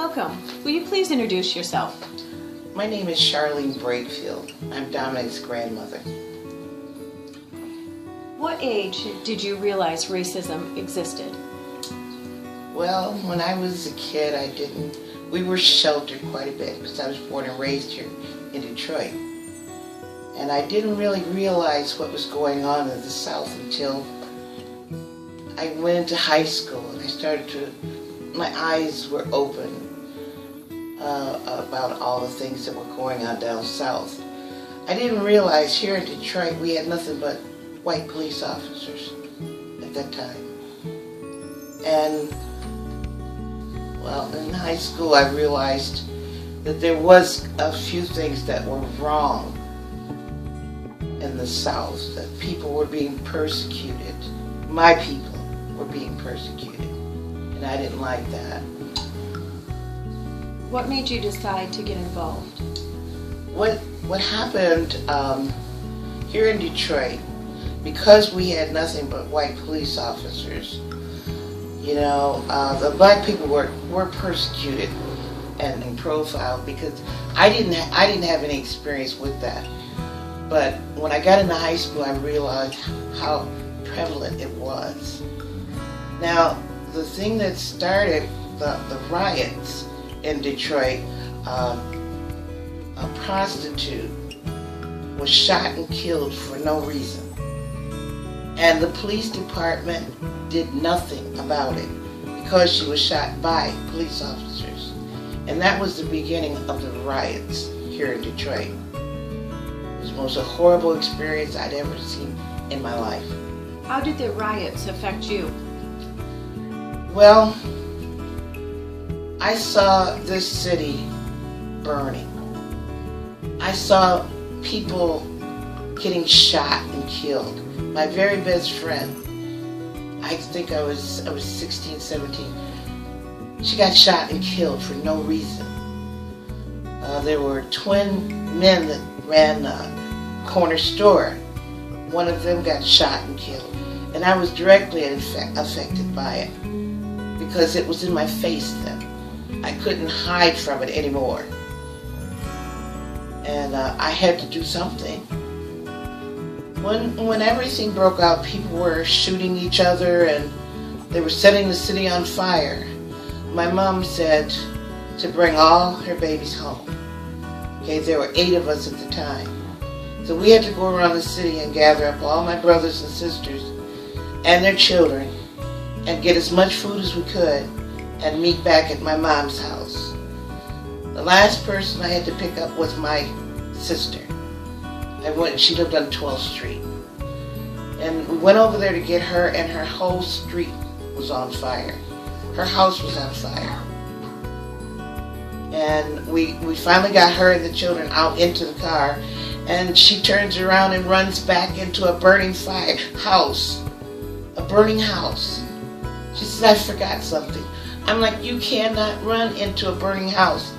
Welcome. Will you please introduce yourself? My name is Charlene Brakefield. I'm Dominic's grandmother. What age did you realize racism existed? Well, when I was a kid, we were sheltered quite a bit because I was born and raised here in Detroit. And I didn't really realize what was going on in the South until I went into high school and my eyes were open about all the things that were going on down south. I didn't realize here in Detroit we had nothing but white police officers at that time. And well, in high school I realized that there was a few things that were wrong in the South, that people were being persecuted. My people were being persecuted, and I didn't like that. What made you decide to get involved? What happened here in Detroit, because we had nothing but white police officers, the black people were persecuted and profiled because I didn't have any experience with that. But when I got into high school, I realized how prevalent it was. Now, the thing that started the riots in Detroit, a prostitute was shot and killed for no reason. And the police department did nothing about it because she was shot by police officers. And that was the beginning of the riots here in Detroit. It was the most horrible experience I'd ever seen in my life. How did the riots affect you? Well, I saw this city burning. I saw people getting shot and killed. My very best friend, I think I was 16, 17, she got shot and killed for no reason. There were twin men that ran a corner store. One of them got shot and killed. And I was directly affected by it because it was in my face then. I couldn't hide from it anymore. And I had to do something. When everything broke out, people were shooting each other and they were setting the city on fire. My mom said to bring all her babies home. Okay, there were 8 of us at the time. So we had to go around the city and gather up all my brothers and sisters and their children and get as much food as we could and meet back at my mom's house. The last person I had to pick up was my sister. She lived on 12th Street. And we went over there to get her, and her whole street was on fire. Her house was on fire. And we finally got her and the children out into the car, and she turns around and runs back into a burning house. A burning house. She says, I forgot something. I'm like, you cannot run into a burning house.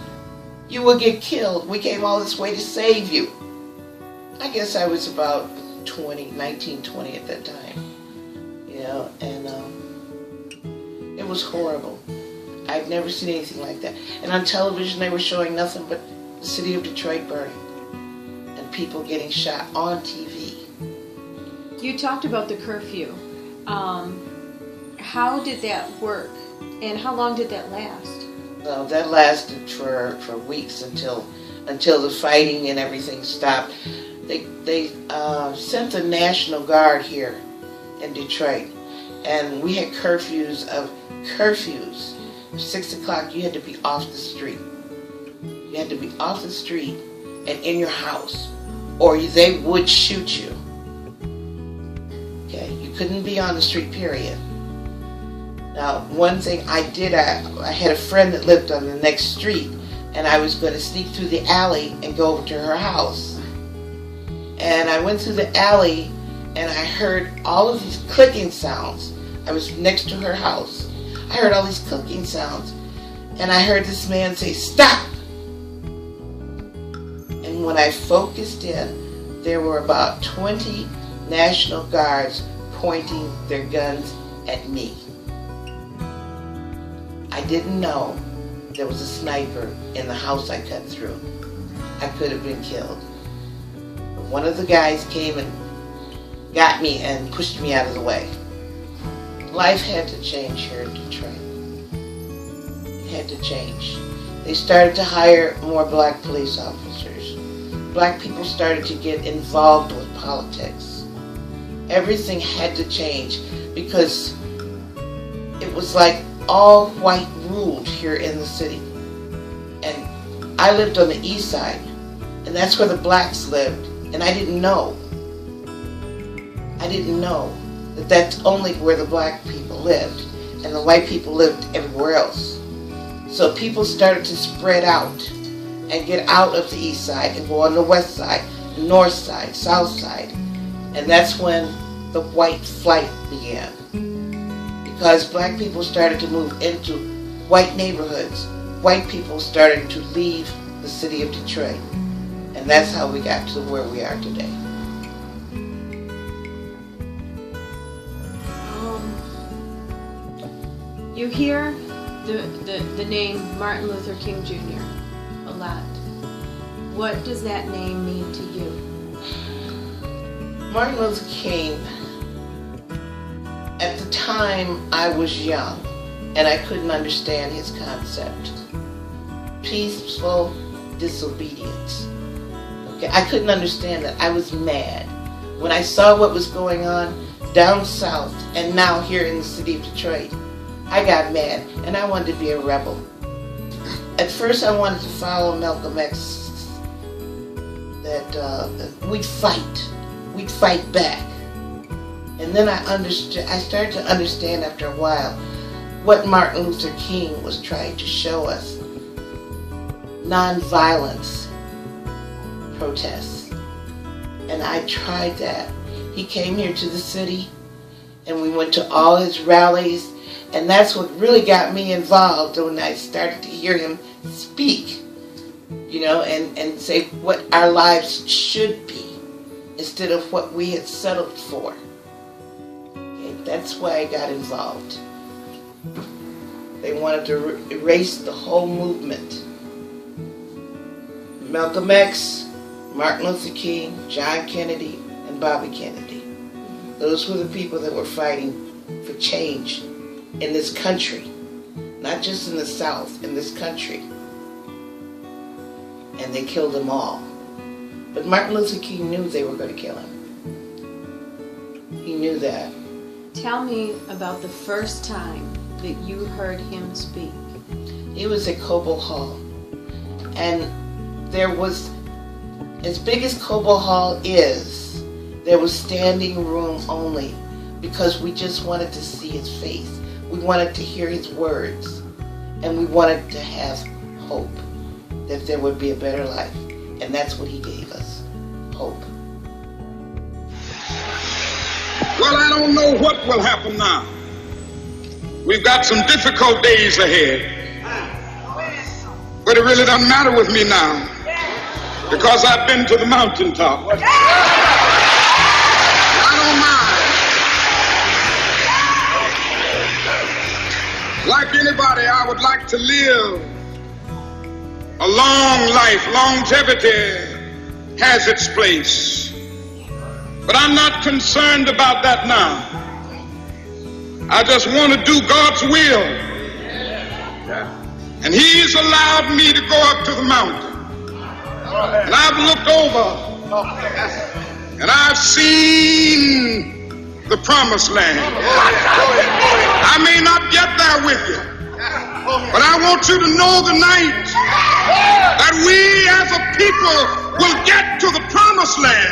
You will get killed. We came all this way to save you. I guess I was about 19, 20 at that time. And it was horrible. I'd never seen anything like that. And on television they were showing nothing but the city of Detroit burning and people getting shot on TV. You talked about the curfew. How did that work? And how long did that last? Well, that lasted for weeks until the fighting and everything stopped. They sent the National Guard here in Detroit, and we had curfews. 6 o'clock, you had to be off the street. You had to be off the street and in your house, or they would shoot you. Okay, you couldn't be on the street, period. Now, one thing I did, I had a friend that lived on the next street, and I was going to sneak through the alley and go over to her house. And I went through the alley, and I heard all of these clicking sounds. I was next to her house. I heard all these clicking sounds, and I heard this man say, "Stop!" And when I focused in, there were about 20 National Guards pointing their guns at me. I didn't know there was a sniper in the house I cut through. I could have been killed. But one of the guys came and got me and pushed me out of the way. Life had to change here in Detroit. It had to change. They started to hire more black police officers. Black people started to get involved with politics. Everything had to change because it was like all white ruled here in the city. And I lived on the east side, and that's where the blacks lived, and I didn't know. I didn't know that that's only where the black people lived, and the white people lived everywhere else. So people started to spread out and get out of the east side and go on the west side, north side, south side. And that's when the white flight began. Because black people started to move into white neighborhoods, white people started to leave the city of Detroit. And that's how we got to where we are today. You hear the name Martin Luther King Jr. a lot. What does that name mean to you? Martin Luther King, at the time I was young and I couldn't understand his concept. Peaceful disobedience. Okay, I couldn't understand that. I was mad. When I saw what was going on down south and now here in the city of Detroit, I got mad and I wanted to be a rebel. At first I wanted to follow Malcolm X, that we'd fight back. And then I started to understand after a while what Martin Luther King was trying to show us. Nonviolence protests. And I tried that. He came here to the city and we went to all his rallies. And that's what really got me involved when I started to hear him speak, and say what our lives should be instead of what we had settled for. Okay, that's why I got involved. They wanted to erase the whole movement. Malcolm X, Martin Luther King, John Kennedy, and Bobby Kennedy. Those were the people that were fighting for change in this country, not just in the South, in this country. And they killed them all. But Martin Luther King knew they were going to kill him. He knew that. Tell me about the first time that you heard him speak. He was at Cobo Hall. And there was, as big as Cobo Hall is, there was standing room only because we just wanted to see his face. We wanted to hear his words, and we wanted to have hope that there would be a better life. And that's what he gave us, hope. Well, I don't know what will happen now. We've got some difficult days ahead. But it really doesn't matter with me now, because I've been to the mountaintop. I don't mind. Like anybody, I would like to live a long life. Longevity has its place. But I'm not concerned about that now. I just want to do God's will. And He's allowed me to go up to the mountain. And I've looked over and I've seen the promised land. I may not get there with you, but I want you to know tonight that we as a people will get to the promised land.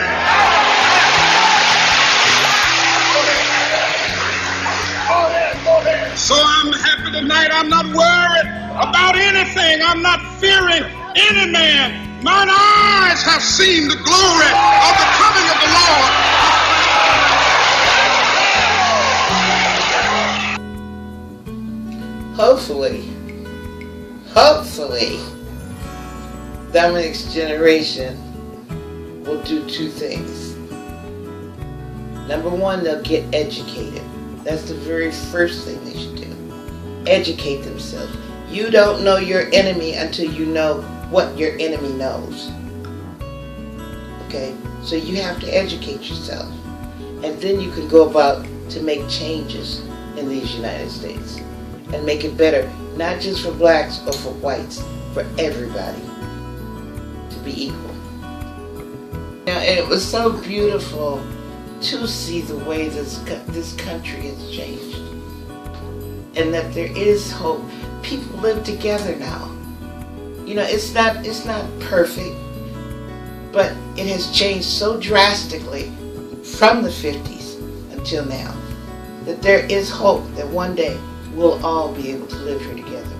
So I'm happy tonight. I'm not worried about anything. I'm not fearing any man. Mine eyes have seen the glory of the coming of the Lord. Hopefully, Dominic's generation will do two things. Number one, they'll get educated. That's the very first thing they should do. Educate themselves. You don't know your enemy until you know what your enemy knows. Okay? So you have to educate yourself. And then you can go about to make changes in these United States and make it better, not just for blacks or for whites, for everybody to be equal. Now, and it was so beautiful to see the way this country has changed, and that there is hope. People live together now. You know, it's not perfect, but it has changed so drastically from the 50s until now that there is hope that one day we'll all be able to live here together.